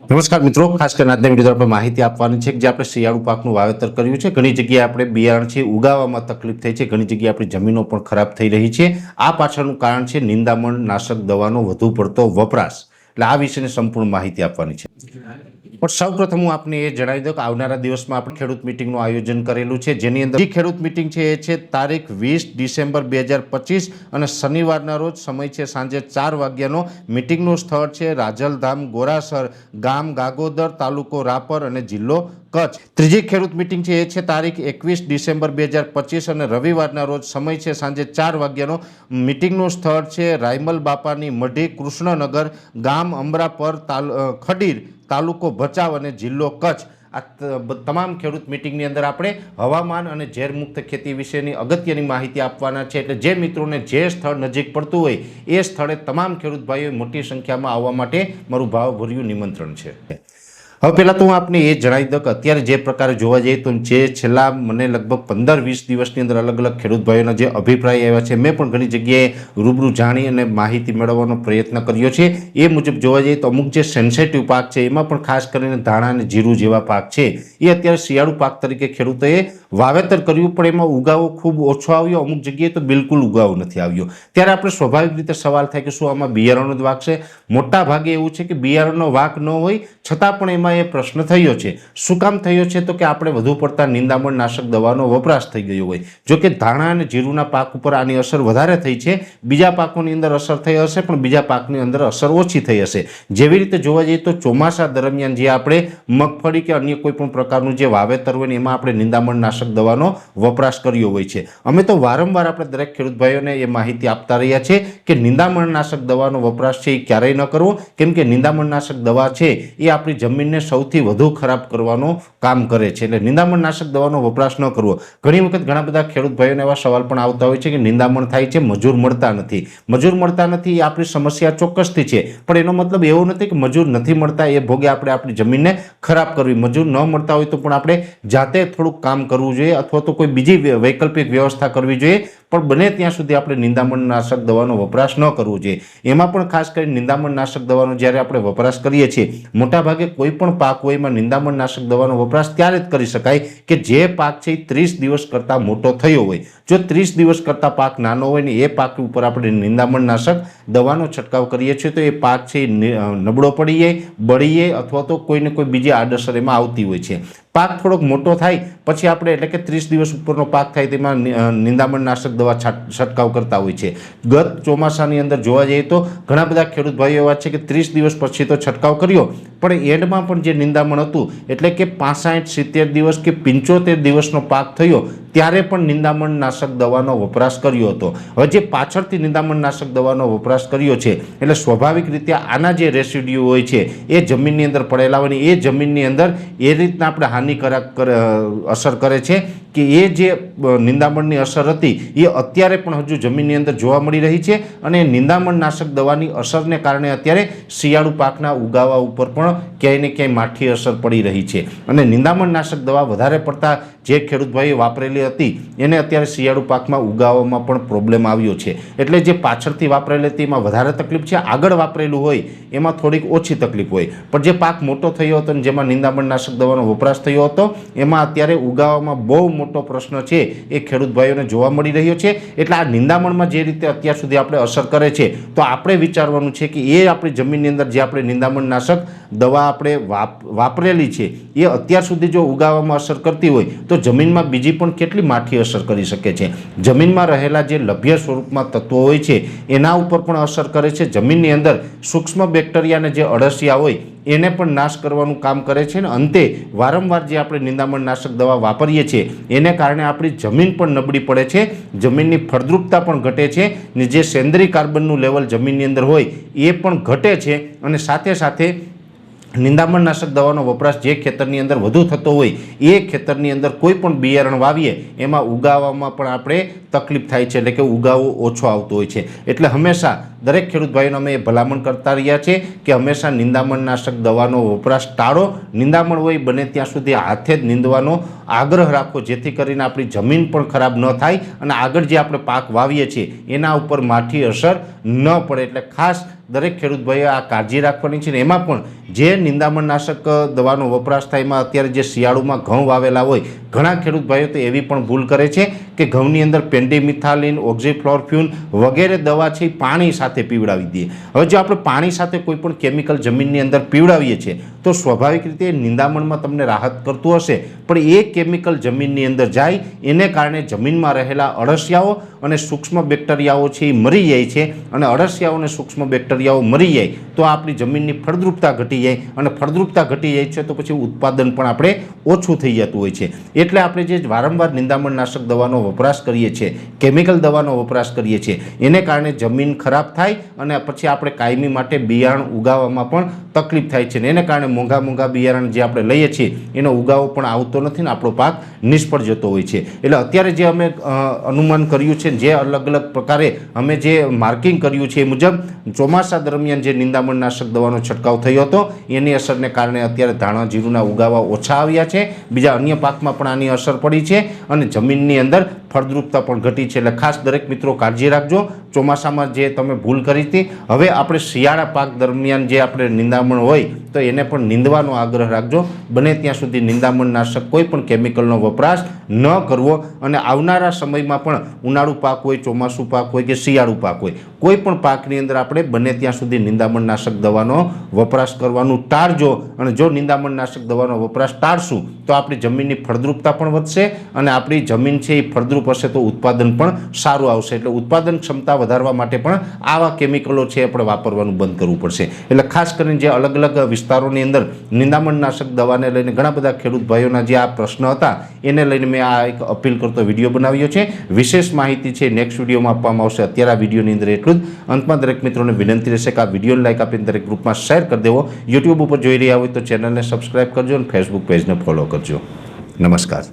નમસ્કાર મિત્રો, ખાસ કરીને આજના વિડીયો આપણે માહિતી આપવાની છે કે જે આપણે શિયાળુ પાકનું વાવેતર કર્યું છે, ઘણી જગ્યાએ આપણે બિયારણ છે ઉગાવવામાં તકલીફ થઈ છે, ઘણી જગ્યાએ આપણી જમીનો પણ ખરાબ થઈ રહી છે। આ પાછળનું કારણ છે નિંદામણ નાશક દવાનો વધુ પડતો વપરાશ। એટલે આ વિશેની સંપૂર્ણ માહિતી આપવાની છે। પણ સૌપ્રથમ હું આપને એ જણાવી દઉં કે આવનારા દિવસમાં આપણે ખેડૂત મિટિંગનું આયોજન કરેલું છે, જેની અંદર ખેડૂત મિટિંગ છે એ છે તારીખ 20 ડિસેમ્બર 2025 અને શનિવારના રોજ સમય છે સાંજે 4 વાગ્યાનો। મિટિંગનું સ્થળ છે રાજલધામ ગોરાસર, ગામ ગાગોદર, તાલુકો રાપર અને જિલ્લો કચ્છ। ત્રીજી ખેડૂત મિટિંગ છે એ છે તારીખ 21 ડિસેમ્બર 2025 અને રવિવારના રોજ સમય છે સાંજે 4 વાગ્યાનો। મિટિંગનું સ્થળ છે રાયમલ બાપાની મઢી, કૃષ્ણનગર, ગામ અમરાપર, ખડીર, તાલુકો ભચાઉ અને જિલ્લો કચ્છ। આ તમામ ખેડૂત મિટિંગની અંદર આપણે હવામાન અને ઝેરમુક્ત ખેતી વિશેની અગત્યની માહિતી આપવાના છે। એટલે જે મિત્રોને જે સ્થળ નજીક પડતું હોય એ સ્થળે તમામ ખેડૂત ભાઈઓ મોટી સંખ્યામાં આવવા માટે મારું ભાવભર્યું નિમંત્રણ છે। હવે પહેલાં તો હું આપને એ જણાવી દઉં કે અત્યારે જે પ્રકારે જોવા જઈએ તો જે છેલ્લા મને લગભગ 15-20 દિવસની અંદર અલગ અલગ ખેડૂત ભાઈઓના જે અભિપ્રાય આવ્યા છે, મેં પણ ઘણી જગ્યાએ રૂબરૂ જાણી અને માહિતી મેળવવાનો પ્રયત્ન કર્યો છે। એ મુજબ જોવા જઈએ તો અમુક જે સેન્સિટિવ પાક છે એમાં પણ ખાસ કરીને ધાણા અને જીરું જેવા પાક છે એ અત્યારે શિયાળુ પાક તરીકે ખેડૂતોએ વાવેતર કર્યું, પણ એમાં ઉગાવો ખૂબ ઓછો આવ્યો, અમુક જગ્યાએ તો બિલકુલ ઉગાવો નથી આવ્યો। ત્યારે આપણે સ્વાભાવિક રીતે સવાલ થાય કે શું આમાં બિયારણનો જ વાક છે? મોટા ભાગે એવું છે કે બિયારણનો વાક ન હોય છતાં પણ એમાં એ પ્રશ્ન થયો છે। શું કામ થયો છે? તો કે આપણે વધુ પડતા નિંદામણ નાશક દવાનો વપરાશ થઈ ગયો હોય। જો કે ધાણા અને જીરુના પાક ઉપર આની અસર વધારે થઈ છે, બીજા પાકોની અંદર અસર થઈ હશે પણ બીજા પાકની અંદર અસર ઓછી થઈ હશે। જેવી રીતે જોવા જઈએ તો ચોમાસા દરમિયાન જે આપણે મગફળી કે અન્ય કોઈ પણ પ્રકારનું જે વાવેતર હોય ને એમાં આપણે નિંદામણ નાશક દવાનો વપરાશ કર્યો હોય છે। અમે તો વારંવાર આપણે દરેક ખેડૂત ભાઈઓને એ માહિતી આપતા રહ્યા છે કે નિંદામણ નાશક દવાનો વપરાશ છે એ ક્યારેય ન કરવો, કેમ કે નિંદામણ નાશક દવા છે એ આપણી જમીનને સૌથી વધુ ખરાબ કરવાનું કામ કરે છે। એટલે નિંદામણ નાશક દવાનો વપરાશ ન કરવો। ઘણી વખત ઘણા બધા ખેડૂત ભાઈઓને એવા સવાલ પણ આવતા હોય છે કે નિંદામણ થાય છે, મજૂર મળતા નથી। મજૂર મળતા નથી એ આપણી સમસ્યા ચોક્કસથી છે, પણ એનો મતલબ એવો નથી કે મજૂર નથી મળતા એ ભોગે આપણે આપણી જમીનને ખરાબ કરવી। મજૂર ન મળતા હોય તો પણ આપણે જાતે થોડુંક કામ કરવું જોઈએ અથવા તો કોઈ બીજી વૈકલ્પિક વ્યવસ્થા કરવી જોઈએ, પણ બને ત્યાં સુધી આપણે નિંદામણ નાશક દવાનો વપરાશ ન કરવો જોઈએ। એમાં પણ ખાસ કરીને નિંદામણ નાશક દવાનો જ્યારે આપણે વપરાશ કરીએ છીએ, મોટાભાગે કોઈ પણ પાક હોય એમાં નિંદામણ નાશક દવાનો વપરાશ ત્યારે જ કરી શકાય કે જે પાક છે એ 30 દિવસ કરતાં મોટો થયો હોય। જો 30 દિવસ કરતાં પાક નાનો હોય ને એ પાક ઉપર આપણે નિંદામણ નાશક દવાનો છંટકાવ કરીએ છીએ તો એ પાક છે નબળો પડી જાય, બળી જાય અથવા તો કોઈને કોઈ બીજી આડઅસર એમાં આવતી હોય છે। પાક થોડોક મોટો થાય પછી આપણે એટલે કે 30 દિવસ ઉપરનો પાક થાય તેમાં નિંદામણ નાશક દવા છંટકાવ કરતા હોય છે। ગત ચોમાસાની અંદર જોવા જઈએ તો ઘણા બધા ખેડૂત ભાઈઓ એવા છે કે 30 દિવસ પછી તો છંટકાવ કર્યો, પણ એન્ડમાં પણ જે નિંદામણ હતું એટલે કે 65-70 દિવસ કે 75 દિવસનો પાક થયો ત્યારે પણ નિંદામણ નાશક દવાનો વપરાશ કર્યો હતો। હવે જે પાછળથી નિંદામણ નાશક દવાનો વપરાશ કર્યો છે એટલે સ્વાભાવિક રીતે આના જે રેસિડ્યુ હોય છે એ જમીનની અંદર પડેલા હોય ને એ જમીનની અંદર એ રીતના આપણે હાનિકારક અસર કરે છે કે એ જે નિંદામણની અસર હતી એ અત્યારે પણ હજુ જમીનની અંદર જોવા મળી રહી છે અને નિંદામણ નાશક દવાની અસરને કારણે અત્યારે શિયાળુ પાકના ઉગાવા ઉપર પણ ક્યાંય ને ક્યાંય માઠી અસર પડી રહી છે। અને નિંદામણ નાશક દવા વધારે પડતા જે ખેડૂત ભાઈએ વાપરેલી હતી એને અત્યારે શિયાળુ પાકમાં ઉગાવવામાં પણ પ્રોબ્લેમ આવ્યો છે। એટલે જે પાછળથી વાપરેલી હતી એમાં વધારે તકલીફ છે, આગળ વાપરેલું હોય એમાં થોડીક ઓછી તકલીફ હોય, પણ જે પાક મોટો થયો હતો અને જેમાં નિંદામણ નાશક દવાનો વપરાશ થયો હતો એમાં અત્યારે ઉગાવવામાં બહુ મોટો પ્રશ્ન છે એ ખેડૂત ભાઈઓને જોવા મળી રહ્યો છે। એટલે આ નિંદામણમાં જે રીતે અત્યાર સુધી આપણે અસર કરે છે તો આપણે વિચારવાનું છે કે એ આપણી જમીનની અંદર જે આપણે નિંદામણ નાશક દવા આપણે વાપરેલી છે એ અત્યાર સુધી જો ઉગાવવામાં અસર કરતી હોય તો જમીનમાં બીજી પણ કેટલી માઠી અસર કરી શકે છે। જમીનમાં રહેલા જે લભ્ય સ્વરૂપમાં તત્વો હોય છે એના ઉપર પણ અસર કરે છે। જમીનની અંદર સૂક્ષ્મ બેક્ટેરિયાને જે અળસિયા હોય એને પણ નાશ કરવાનું કામ કરે છે ને અંતે વારંવાર જે આપણે નિંદામણ નાશક દવા વાપરીએ છીએ એને કારણે આપણી જમીન પણ નબળી પડે છે, જમીનની ફળદ્રુપતા પણ ઘટે છે ને જે સેન્દ્રીય કાર્બનનું લેવલ જમીનની અંદર હોય એ પણ ઘટે છે। અને સાથે સાથે નિંદામણ નાશક દવાનો વપરાશ જે ખેતરની અંદર વધુ થતો હોય એ ખેતરની અંદર કોઈ પણ બિયારણ વાવીએ એમાં ઉગાવવામાં પણ આપણે તકલીફ થાય છે, એટલે કે ઉગાવો ઓછો આવતો હોય છે। એટલે હંમેશા દરેક ખેડૂત ભાઈઓને અમે એ ભલામણ કરતા રહ્યા છે કે હંમેશા નિંદામણ નાશક દવાનો વપરાશ ટાળો। નિંદામણ હોય બને ત્યાં સુધી હાથે જ નીંદવાનો આગ્રહ રાખો, જેથી કરીને આપણી જમીન પણ ખરાબ ન થાય અને આગળ જે આપણે પાક વાવીએ છીએ એના ઉપર માઠી અસર ન પડે। એટલે ખાસ દરેક ખેડૂત ભાઈએ આ કાળજી રાખવાની છે. ને એમાં પણ જે નિંદામણનાશક દવાનો વપરાશ થાય એમાં અત્યારે જે શિયાળુમાં ઘઉં વાવેલા હોય ઘણા ખેડૂત ભાઈઓ તો એવી પણ ભૂલ કરે છે કે ઘઉંની અંદર પેન્ડીમિથાલિન, ઓક્ઝીફ્લોરફ્યુન વગેરે દવા છે પાણી સાથે પીવડાવી દઈએ. હવે જો આપણે પાણી સાથે કોઈ પણ કેમિકલ જમીનની અંદર પીવડાવીએ છીએ તો સ્વાભાવિક રીતે નિંદામણમાં તમને રાહત કરતું હશે, પણ એ કેમિકલ જમીનની અંદર જાય એને કારણે જમીનમાં રહેલા અળસિયાઓ અને સૂક્ષ્મ બેક્ટેરિયાઓ છે એ મરી જાય છે. અને અળસિયાઓ અને સૂક્ષ્મ બેક્ટેરિયાઓ મરી જાય તો આપણી જમીનની ફળદ્રુપતા ઘટી જાય, અને ફળદ્રુપતા ઘટી જાય છે તો પછી ઉત્પાદન પણ આપણે ઓછું થઈ જતું હોય છે. એટલે આપણે જે વારંવાર નિંદામણનાશક દવાનો વપરાશ કરીએ છીએ, કેમિકલ દવાનો વપરાશ કરીએ છીએ, એને કારણે જમીન ખરાબ થાય અને પછી આપણે કાયમી માટે બિયારણ ઉગાવવામાં પણ તકલીફ થાય છે. ને એને કારણે મોંઘા બિયારણ જે આપણે લઈએ છીએ એનો ઉગાવો પણ આવતો નથી ને આપણો પાક નિષ્ફળ જતો હોય છે. એટલે અત્યારે જે અમે અનુમાન કર્યું છે, જે અલગ અલગ પ્રકારે અમે જે માર્કિંગ કર્યું છે એ મુજબ ચોમાસા દરમિયાન જે નિંદામણનાશક દવાનો છંટકાવ થયો હતો એની અસરને કારણે અત્યારે ધાણા જીરુના ઉગાવા ઓછા આવ્યા છે. બીજા અન્ય પાકમાં પણ આની અસર પડી છે અને જમીનની અંદર ફળદ્રુપતા પણ ઘટી છે. એટલે ખાસ દરેક મિત્રો કાળજી રાખજો. ચોમાસામાં જે તમે ભૂલ કરી હતી, હવે આપણે શિયાળા પાક દરમિયાન જે આપણે નિંદામણ હોય તો એને પણ નીંદવાનો આગ્રહ રાખજો. બને ત્યાં સુધી નિંદામણનાશક કોઈ પણ કેમિકલનો વપરાશ ન કરવો. અને આવનારા સમયમાં પણ ઉનાળુ પાક હોય, ચોમાસું પાક હોય કે શિયાળુ પાક હોય, કોઈ પણ પાકની અંદર આપણે બને ત્યાં સુધી નિંદામણનાશક દવાનો વપરાશ કરવાનું ટાળજો. અને જો નિંદામણનાશક દવાનો વપરાશ ટાળશું તો આપણી જમીનની ફળદ્રુપતા પણ વધશે અને આપણી જમીન છે એ ફળદ્રુપ હશે તો ઉત્પાદન પણ સારું આવશે. એટલે ઉત્પાદન ક્ષમતા વધારવા માટે પણ આવા કેમિકલો છે આપણે વાપરવાનું બંધ કરવું પડશે. એટલે ખાસ કરીને જે અલગ અલગ વિસ્તારોની અંદર નિંદામણનાશક દવાને લઈને ઘણા બધા ખેડૂત ભાઈઓના જે આ પ્રશ્ન હતા એને લઈને મેં આ એક અપીલ કરતો વિડીયો બનાવ્યો છે. વિશેષ માહિતી છે નેક્સ્ટ વિડીયોમાં આપવામાં આવશે. અત્યારે આ વિડીયોની અંદર એટલું જ. અંતમાં દરેક મિત્રોને વિનંતી રહેશે કે આ વિડીયોને લાઈક આપીને દરેક ગ્રુપમાં શેર કરી દેવો. યુટ્યુબ ઉપર જોઈ રહ્યા હોય તો ચેનલને સબસ્ક્રાઈબ કરજો અને ફેસબુક પેજને ફોલો કરજો. નમસ્કાર.